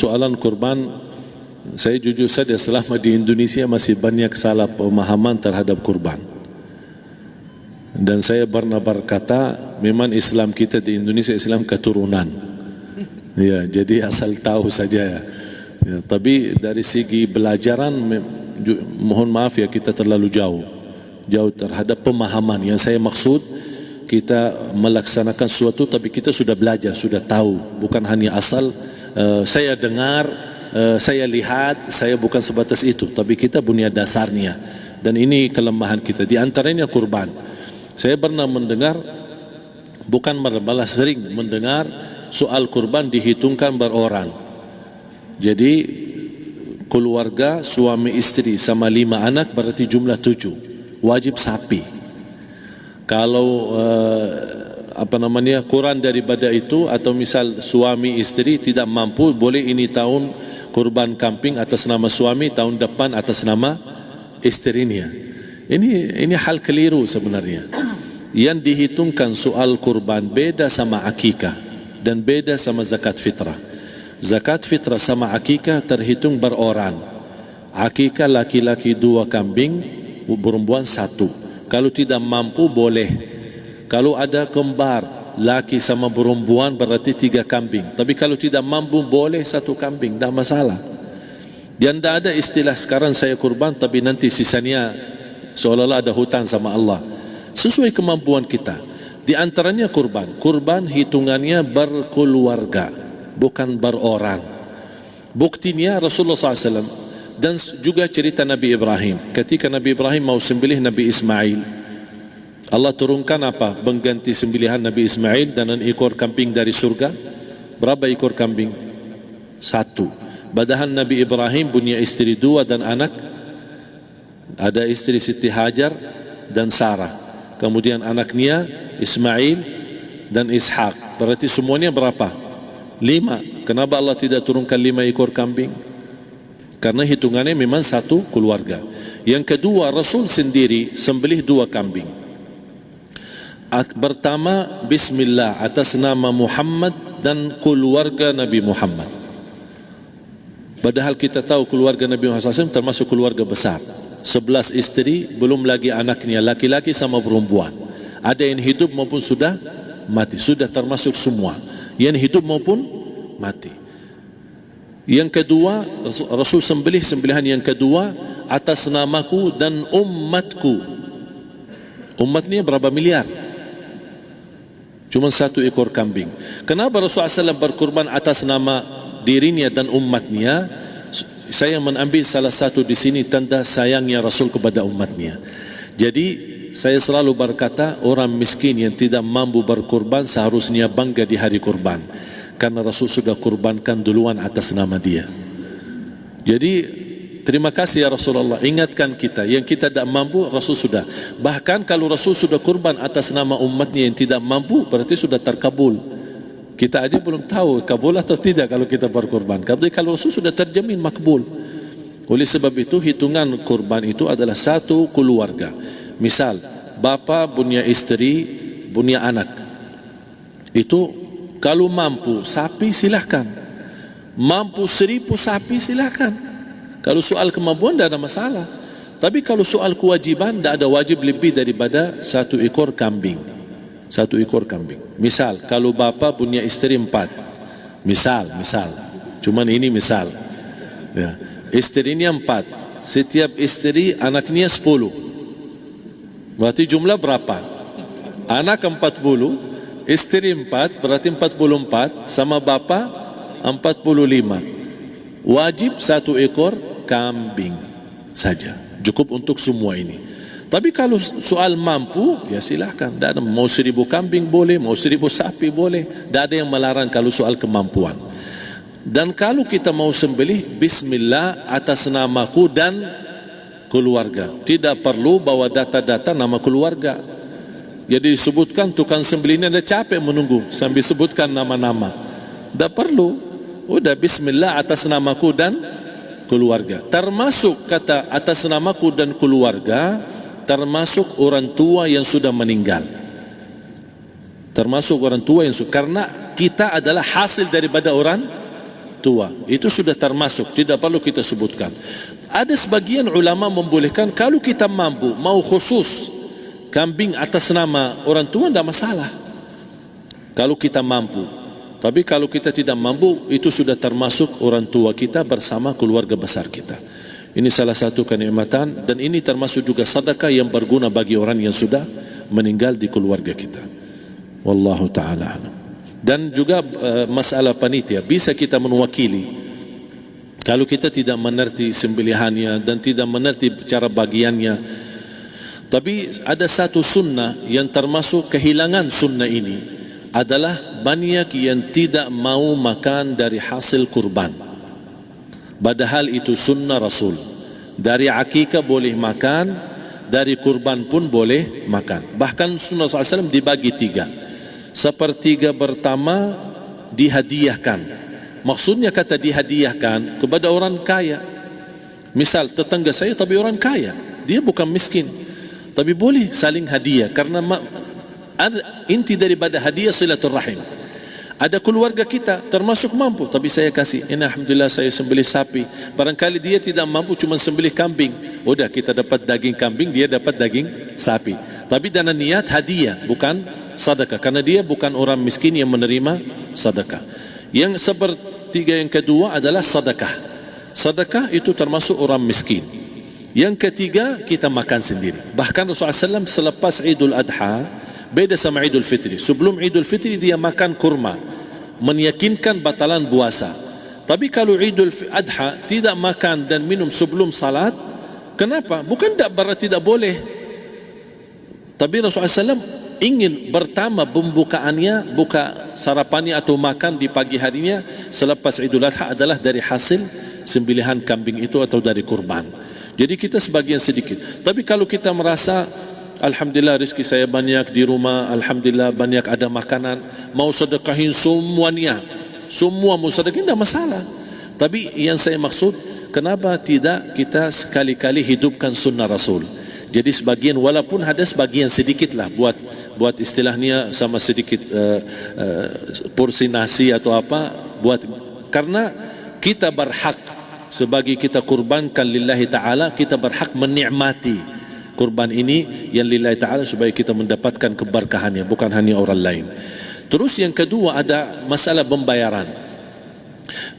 persoalan kurban, saya jujur saja selama di Indonesia masih banyak salah pemahaman terhadap kurban. Dan saya pernah berkata, memang Islam kita di Indonesia Islam keturunan. Ya, jadi asal tahu saja ya. Ya, tapi dari segi belajaran, mohon maaf ya, kita terlalu jauh terhadap pemahaman. Yang saya maksud, kita melaksanakan sesuatu tapi kita sudah belajar, sudah tahu, bukan hanya asal saya dengar, saya lihat, saya bukan sebatas itu, tapi kita punya dasarnya. Dan ini kelemahan kita, di antaranya kurban. Saya pernah mendengar, bukan malah sering mendengar soal kurban dihitungkan berorang. Jadi keluarga suami istri sama 5 anak berarti jumlah 7, wajib sapi. Kalau kurang daripada itu, atau misal suami istri tidak mampu, boleh ini tahun kurban kambing atas nama suami, tahun depan atas nama istrinya. Ini hal keliru sebenarnya. Yang dihitungkan soal kurban beda sama akikah dan beda sama zakat fitrah. Zakat fitrah sama akikah terhitung berorang. Akikah laki-laki 2 kambing, perempuan 1. Kalau tidak mampu boleh. Kalau ada kembar laki sama perempuan berarti 3 kambing. Tapi kalau tidak mampu boleh 1 kambing, tidak masalah. Dan tidak ada istilah sekarang saya kurban tapi nanti sisanya seolah-olah ada hutang sama Allah. Sesuai kemampuan kita. Di antaranya kurban. Kurban hitungannya berkeluarga, bukan berorang. Buktinya Rasulullah SAW dan juga cerita Nabi Ibrahim. Ketika Nabi Ibrahim mau sembelih Nabi Ismail, Allah turunkan apa? Mengganti sembelihan Nabi Ismail dengan ekor kambing dari surga. Berapa ekor kambing? 1. Padahal Nabi Ibrahim punya istri 2 dan anak. Ada istri Siti Hajar dan Sarah. Kemudian anaknya Ismail dan Ishak. Berarti semuanya berapa? 5. Kenapa Allah tidak turunkan 5 ekor kambing? Karena hitungannya memang 1 keluarga. Yang kedua, Rasul sendiri sembelih 2 kambing. Pertama, Bismillah atas nama Muhammad dan keluarga Nabi Muhammad. Padahal kita tahu keluarga Nabi Muhammad SAW termasuk keluarga besar. 11 istri, belum lagi anaknya, laki-laki sama perempuan. Ada yang hidup maupun sudah mati, sudah termasuk semua. Yang hidup maupun mati. Yang kedua, Rasul sembelih sembelihan yang kedua atas namaku dan umatku. Umatnya berapa miliar? Cuma 1 ekor kambing. Kenapa Rasulullah SAW berkurban atas nama dirinya dan umatnya? Saya mengambil salah satu di sini tanda sayangnya Rasul kepada umatnya. Jadi saya selalu berkata, orang miskin yang tidak mampu berkurban seharusnya bangga di hari kurban, karena Rasul sudah kurbankan duluan atas nama dia. Jadi terima kasih ya Rasulullah, ingatkan kita. Yang kita tidak mampu, Rasul sudah. Bahkan kalau Rasul sudah kurban atas nama umatnya yang tidak mampu, berarti sudah terkabul. Kita aja belum tahu kabul atau tidak kalau kita berkurban. Tapi kalau Rasul sudah terjamin makbul. Oleh sebab itu hitungan kurban itu adalah 1 keluarga. Misal bapa punya istri, punya anak. Itu kalau mampu sapi silahkan. Mampu 1000 sapi silahkan. Kalau soal kemampuan tidak ada masalah. Tapi kalau soal kewajiban, tidak ada wajib lebih daripada 1 ekor kambing. 1 ekor kambing. Misal kalau bapa punya istri 4, misal, cuman ini misal ya. Istrinya 4, setiap istri anaknya 10, berarti jumlah berapa? Anak 40, istri 4, berarti 44, sama bapa 45. Wajib 1 ekor kambing saja, cukup untuk semua ini. Tapi kalau soal mampu, ya silahkan. Mau 1000 kambing boleh, mau 1000 sapi boleh. Tidak ada yang melarang kalau soal kemampuan. Dan kalau kita mau sembelih, Bismillah atas namaku dan keluarga. Tidak perlu bawa data-data nama keluarga. Jadi disebutkan tukang sembelihnya ada capek menunggu sambil sebutkan nama-nama. Tidak perlu. Udah Bismillah atas namaku dan keluarga. Termasuk kata atas namaku dan keluarga, termasuk orang tua yang sudah meninggal. Termasuk orang tua yang sudah, karena kita adalah hasil daripada orang tua. Itu sudah termasuk, tidak perlu kita sebutkan. Ada sebagian ulama membolehkan kalau kita mampu mau khusus kambing atas nama orang tua, tidak masalah kalau kita mampu. Tapi kalau kita tidak mampu, itu sudah termasuk orang tua kita bersama keluarga besar kita. Ini salah satu kenikmatan, dan ini termasuk juga sedekah yang berguna bagi orang yang sudah meninggal di keluarga kita. Wallahu ta'ala alam. Dan juga masalah panitia, bisa kita mewakili. Kalau kita tidak mengerti sembelihannya dan tidak mengerti cara bagiannya. Tapi ada satu sunnah yang termasuk kehilangan sunnah ini, adalah banyak yang tidak mau makan dari hasil kurban. Padahal itu sunnah Rasul. Dari akikah boleh makan, dari kurban pun boleh makan. Bahkan sunnah SAW dibagi 3. Sepertiga pertama dihadiahkan. Maksudnya kata dihadiahkan kepada orang kaya. Misal tetangga saya tapi orang kaya, dia bukan miskin, tapi boleh saling hadiah. Karena inti daripada hadiah silaturrahim. Ada keluarga kita termasuk mampu, tapi saya kasih, ini alhamdulillah saya sembelih sapi. Barangkali dia tidak mampu, cuma sembelih kambing. Udah, kita dapat daging kambing, dia dapat daging sapi. Tapi dengan niat hadiah, bukan sedekah. Karena dia bukan orang miskin yang menerima sedekah. Yang sepertiga yang kedua adalah sedekah. Sedekah itu termasuk orang miskin. Yang ketiga, kita makan sendiri. Bahkan Rasulullah SAW selepas Idul Adha, beda sama Idul Fitri. Sebelum Idul Fitri dia makan kurma, meyakinkan batalan puasa. Tapi kalau Idul Adha tidak makan dan minum sebelum salat, kenapa? Bukan tak berarti tidak boleh. Tapi Rasulullah SAW ingin pertama pembukaannya, buka sarapannya atau makan di pagi harinya selepas Idul Adha adalah dari hasil sembelihan kambing itu atau dari kurban. Jadi kita sebagian sedikit. Tapi kalau kita merasa alhamdulillah rezeki saya banyak di rumah, alhamdulillah banyak ada makanan, mau sedekahin semuanya, semua mau sedekahin, tidak masalah. Tapi yang saya maksud, kenapa tidak kita sekali-kali hidupkan sunnah Rasul? Jadi sebagian, walaupun ada sebagian sedikit lah, buat istilahnya sama sedikit porsi nasi atau apa, karena kita berhak sebagai kita kurbankan lillahi ta'ala, kita berhak menikmati kurban ini yang lillahi ta'ala supaya kita mendapatkan keberkahannya, bukan hanya orang lain. Terus yang kedua ada masalah pembayaran.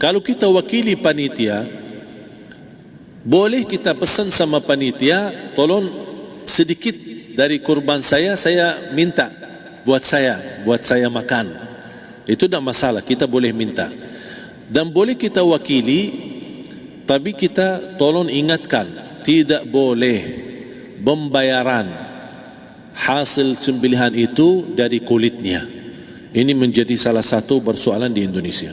Kalau kita wakili panitia, boleh kita pesan sama panitia, tolong sedikit dari kurban saya minta buat saya makan. Itu tidak masalah, kita boleh minta. Dan boleh kita wakili, tapi kita tolong ingatkan, tidak boleh pembayaran hasil sembelihan itu dari kulitnya. Ini menjadi salah satu persoalan di Indonesia.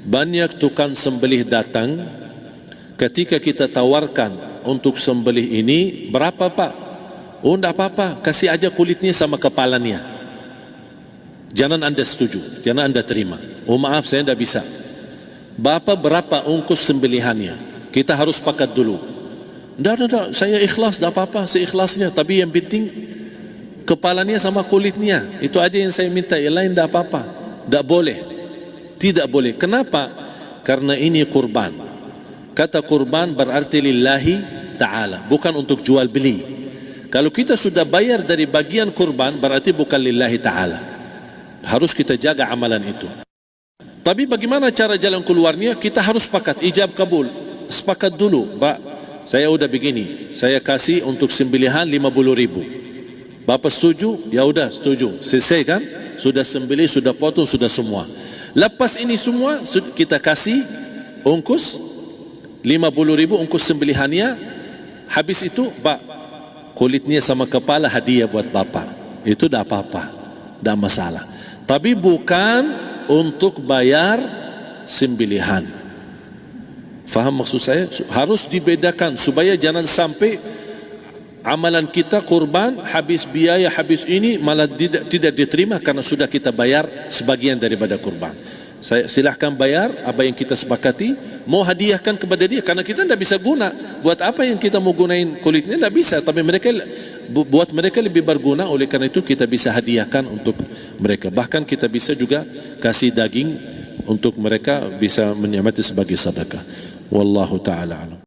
Banyak tukang sembelih datang, ketika kita tawarkan untuk sembelih ini, berapa pak? Oh tidak apa-apa, kasih aja kulitnya sama kepalanya. Jangan anda setuju, jangan anda terima. Oh maaf saya tidak bisa. Bapak berapa ongkos sembelihannya? Kita harus sepakat dulu. Tidak, saya ikhlas, tidak apa-apa, seikhlasnya. Tapi yang penting kepalanya sama kulitnya. Itu aja yang saya minta, yang lain tidak apa-apa. Tidak boleh. Tidak boleh. Kenapa? Karena ini kurban. Kata kurban berarti lillahi ta'ala, bukan untuk jual beli. Kalau kita sudah bayar dari bagian kurban, berarti bukan lillahi ta'ala. Harus kita jaga amalan itu. Tapi bagaimana cara jalan keluarnya? Kita harus sepakat, ijab kabul. Sepakat dulu, Pak, saya udah begini, saya kasih untuk sembelihan 50.000. Bapak setuju? Ya udah setuju. Selesai kan? Sudah sembelih, sudah potong, sudah semua. Lepas ini semua kita kasih ongkos 50.000 ongkos sembelihannya. Habis itu, Pak, kulitnya sama kepala hadiah buat Bapak. Itu dah apa-apa, dah masalah. Tapi bukan untuk bayar sembelihan. Faham maksud saya? Harus dibedakan supaya jangan sampai amalan kita kurban habis biaya, habis ini malah tidak diterima karena sudah kita bayar sebagian daripada kurban. Saya silahkan bayar apa yang kita sepakati, mau hadiahkan kepada dia karena kita tidak bisa guna. Buat apa yang kita mau gunain kulitnya? Tidak bisa. Tapi mereka buat mereka lebih berguna, oleh karena itu kita bisa hadiahkan untuk mereka. Bahkan kita bisa juga kasih daging untuk mereka bisa menikmati sebagai sedekah. Wallahu taala alam.